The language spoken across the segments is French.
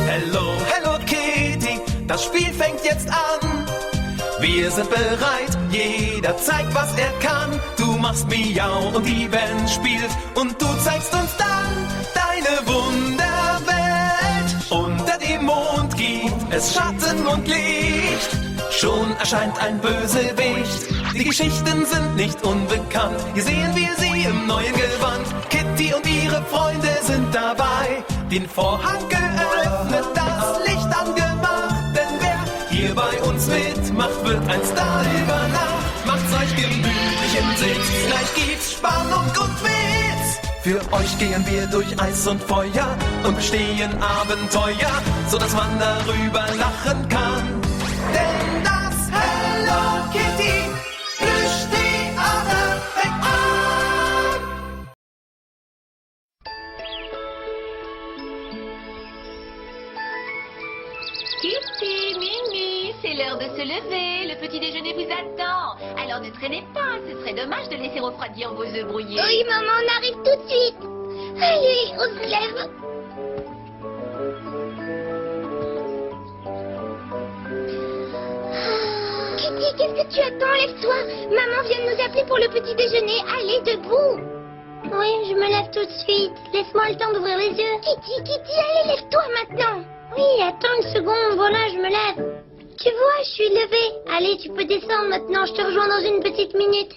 Hello, Hello Kitty, das Spiel fängt jetzt an. Wir sind bereit, jeder zeigt, was er kann. Du machst Miau und die Band spielt und du zeigst uns dann deine Wunderwelt. Unter dem Mond gibt es Schatten und Licht. Schon erscheint ein Bösewicht. Die Geschichten sind nicht unbekannt. Hier sehen wir sie im neuen Gewand. Kitty und ihre Freunde sind dabei. Den Vorhang geöffnet, das Licht angemacht. Denn wer hier bei uns mitmacht, wird ein Star über Nacht. Macht's euch gemütlich im Sitz, gleich gibt's Spannung und Witz. Für euch gehen wir durch Eis und Feuer und bestehen Abenteuer, sodass man darüber lachen kann. Denn das Hello Kitty löscht die alle weg an. Kitty, Mimi, c'est l'heure de se lever. Le petit déjeuner vous attend. Alors ne traînez pas, ce serait dommage de laisser refroidir vos œufs brouillés. Oui, maman, on arrive tout de suite. Allez, on se lève. Kitty, qu'est-ce que tu attends? Lève-toi. Maman vient de nous appeler pour le petit déjeuner. Allez, debout. Oui, je me lève tout de suite. Laisse-moi le temps d'ouvrir les yeux. Kitty, allez, lève-toi maintenant. Oui, attends une seconde. Voilà, je me lève. Tu vois, je suis levée. Allez, tu peux descendre maintenant. Je te rejoins dans une petite minute.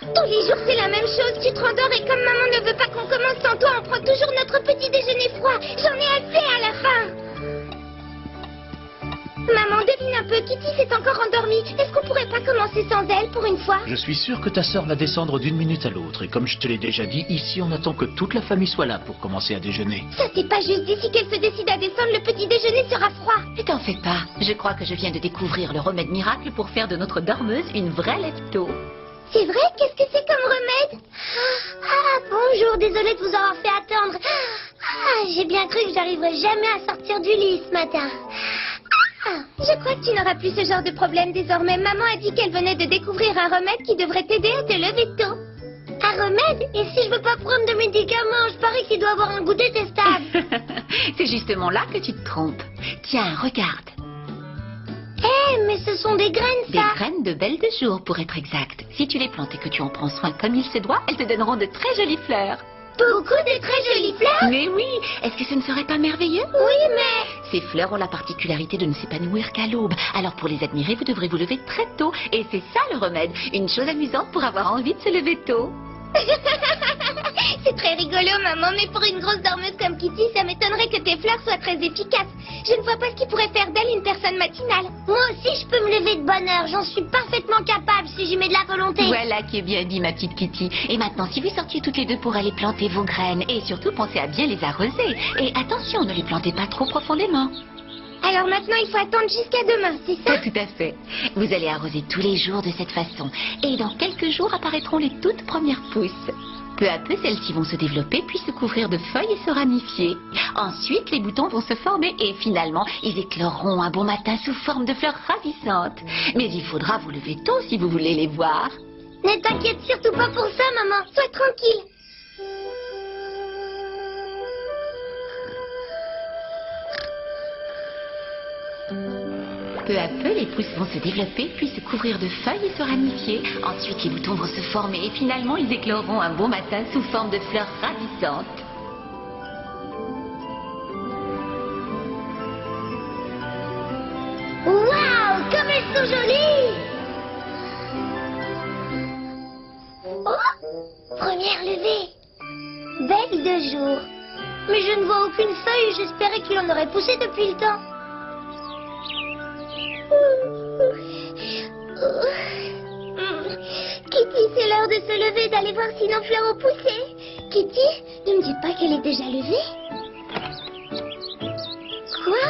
Tous les jours, c'est la même chose. Tu te rendors et comme maman ne veut pas qu'on commence sans toi, on prend toujours notre petit déjeuner froid. J'en ai assez à la fin. Maman, devine un peu, Kitty s'est encore endormie. Est-ce qu'on pourrait pas commencer sans elle pour une fois? Je suis sûr que ta sœur va descendre d'une minute à l'autre. Et comme je te l'ai déjà dit, ici on attend que toute la famille soit là pour commencer à déjeuner. Ça, c'est pas juste. D'ici qu'elle se décide à descendre, le petit déjeuner sera froid. Ne t'en fais pas. Je crois que je viens de découvrir le remède miracle pour faire de notre dormeuse une vraie lepto. C'est vrai? Qu'est-ce que c'est comme remède? Bonjour, désolée de vous avoir fait attendre. J'ai bien cru que j'arriverais jamais à sortir du lit ce matin. Je crois que tu n'auras plus ce genre de problème désormais. Maman a dit qu'elle venait de découvrir un remède qui devrait t'aider à te lever tôt. Un remède? Et si je veux pas prendre de médicaments? Je parie qu'il doit avoir un goût détestable. C'est justement là que tu te trompes. Tiens, regarde. Mais ce sont des graines, ça. Des graines de belle de jour, pour être exact. Si tu les plantes et que tu en prends soin comme il se doit, elles te donneront de très jolies fleurs. Beaucoup de très jolies fleurs? Mais oui, est-ce que ce ne serait pas merveilleux? Oui, mais... Ces fleurs ont la particularité de ne s'épanouir qu'à l'aube. Alors pour les admirer, vous devrez vous lever très tôt. Et c'est ça le remède. Une chose amusante pour avoir envie de se lever tôt. C'est très rigolo, maman, mais pour une grosse dormeuse comme Kitty, ça m'étonnerait que tes fleurs soient très efficaces. Je ne vois pas ce qui pourrait faire d'elle une personne matinale. Moi aussi, je peux me lever de bonne heure. J'en suis parfaitement capable si j'y mets de la volonté. Voilà qui est bien dit, ma petite Kitty. Et maintenant, si vous sortiez toutes les deux pour aller planter vos graines, et surtout pensez à bien les arroser. Et attention, ne les plantez pas trop profondément. Alors maintenant, il faut attendre jusqu'à demain, c'est ça? Tout à fait. Vous allez arroser tous les jours de cette façon. Et dans quelques jours apparaîtront les toutes premières pousses. Peu à peu, celles-ci vont se développer, puis se couvrir de feuilles et se ramifier. Ensuite, les boutons vont se former et finalement, ils écloreront un bon matin sous forme de fleurs ravissantes. Mais il faudra vous lever tôt si vous voulez les voir. Ne t'inquiète surtout pas pour ça, maman. Sois tranquille. Peu à peu, les pousses vont se développer, puis se couvrir de feuilles et se ramifier. Ensuite, les boutons vont se former et finalement, ils écloreront un beau matin sous forme de fleurs ravissantes. Waouh, comme elles sont jolies! Oh, première levée. Belle de jour. Mais je ne vois aucune feuille, j'espérais qu'il en aurait poussé depuis le temps. Kitty, c'est l'heure de se lever, d'aller voir si nos fleurs ont poussé. Kitty, ne me dis pas qu'elle est déjà levée. Quoi?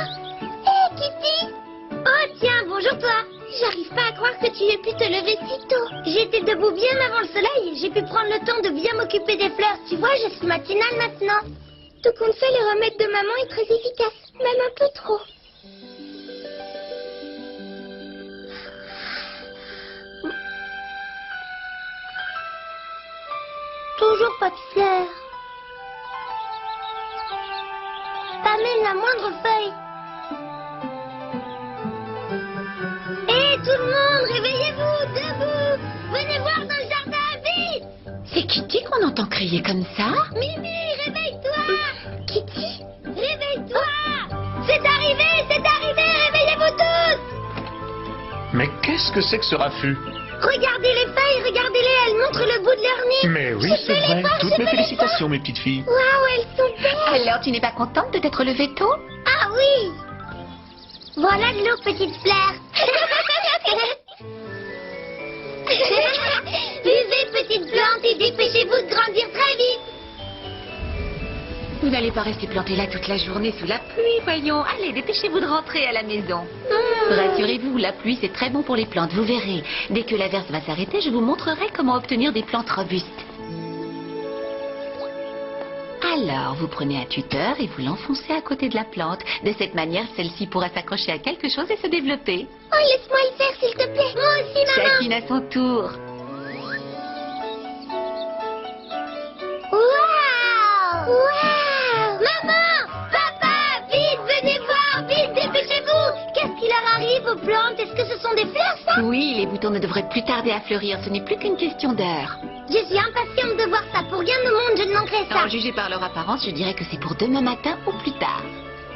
Hé, Kitty! Oh, tiens, bonjour toi. J'arrive pas à croire que tu aies pu te lever si tôt. J'étais debout bien avant le soleil. J'ai pu prendre le temps de bien m'occuper des fleurs. Tu vois, je suis matinale maintenant. Tout compte fait, le remède de maman est très efficace. Même un peu trop. Toujours pas de fleurs. Pas même la moindre feuille. Hé, tout le monde, réveillez-vous, debout. Venez voir dans le jardin, vite. C'est Kitty qu'on entend crier comme ça? Mimi, réveille-toi. Kitty, réveille-toi. C'est arrivé, réveillez-vous tous. Mais qu'est-ce que c'est que ce raffut? Regardez les feuilles, regardez-les, elles montrent le bout de leur nez. Mais oui, Je c'est peux les vrai. voir, Toutes je mes peux les félicitations, mes petites filles. voir. Waouh, elles sont belles. Alors, tu n'es pas contente de t'être levée tôt? Ah oui. Voilà de l'eau, petite fleur. Buvez, petite plante, et dépêchez-vous de grandir très vite. Vous n'allez pas rester planté là toute la journée sous la pluie, voyons. Allez, dépêchez-vous de rentrer à la maison. Rassurez-vous, la pluie c'est très bon pour les plantes, vous verrez. Dès que l'averse va s'arrêter, je vous montrerai comment obtenir des plantes robustes. Alors, vous prenez un tuteur et vous l'enfoncez à côté de la plante. De cette manière, celle-ci pourra s'accrocher à quelque chose et se développer. Oh, laisse-moi le faire, s'il te plaît. Moi aussi, maman. Chacune à son tour. Waouh! Waouh! Maman! Papa! Vite, venez voir! Vite, dépêchez-vous! Qu'est-ce qui leur arrive aux plantes? Est-ce que ce sont des fleurs, ça? Oui, les boutons ne devraient plus tarder à fleurir. Ce n'est plus qu'une question d'heure. Je suis impatiente de voir ça. Pour rien au monde, je ne manquerai ça. En juger par leur apparence, je dirais que c'est pour demain matin ou plus tard.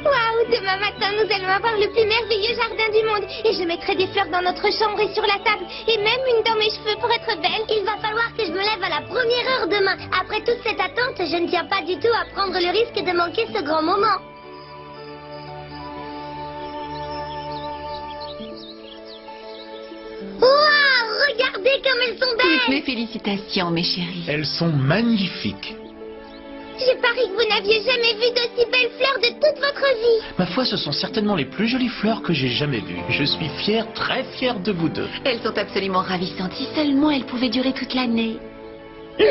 Waouh! Demain matin, nous allons avoir le plus merveilleux jardin du monde. Et je mettrai des fleurs dans notre chambre et sur la table. Et même une dans mes cheveux pour être belle. Il va falloir que je me lève à la première heure demain. Après toute cette attente, je ne tiens pas du tout à prendre le risque de manquer ce grand moment. Waouh! Regardez comme elles sont Toutes mes belles! félicitations, mes chéris. Elles sont magnifiques. Je parie que vous n'aviez jamais vu d'aussi belles fleurs de toute votre vie. Ma foi, ce sont certainement les plus jolies fleurs que j'ai jamais vues. Je suis fier, très fier de vous deux. Elles sont absolument ravissantes. Si seulement elles pouvaient durer toute l'année. Oh!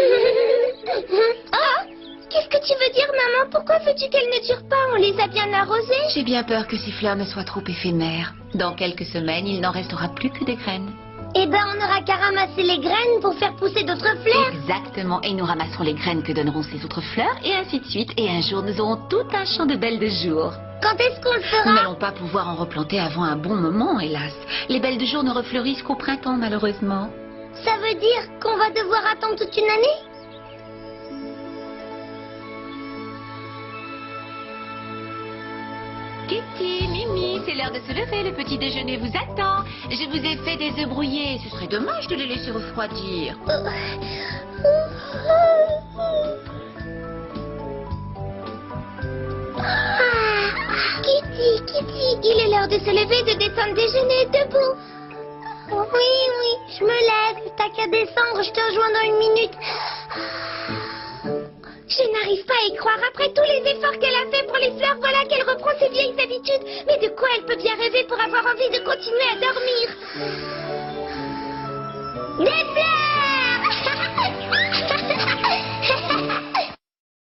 Qu'est-ce que tu veux dire, maman? Pourquoi veux-tu qu'elles ne durent pas? On les a bien arrosées. J'ai bien peur que ces fleurs ne soient trop éphémères. Dans quelques semaines, il n'en restera plus que des graines. Eh ben, on n'aura qu'à ramasser les graines pour faire pousser d'autres fleurs. Exactement. Et nous ramasserons les graines que donneront ces autres fleurs, et ainsi de suite. Et un jour, nous aurons tout un champ de belles de jour. Quand est-ce qu'on le Nous fera? n'allons pas pouvoir en replanter avant un bon moment, hélas. Les belles de jour ne refleurissent qu'au printemps, malheureusement. Ça veut dire qu'on va devoir attendre toute une année? Kitty, Mimi, c'est l'heure de se lever. Le petit déjeuner vous attend. Je vous ai fait des œufs brouillés. Ce serait dommage de les laisser refroidir. Kitty, il est l'heure de se lever, de descendre déjeuner, debout. Oui, je me lève. T'as qu'à descendre, je te rejoins dans une minute. Je n'arrive pas à y croire. Après tous les efforts qu'elle a fait pour les fleurs, voilà qu'elle reprend ses vieilles habitudes. Mais de quoi elle peut bien rêver pour avoir envie de continuer à dormir? Descends!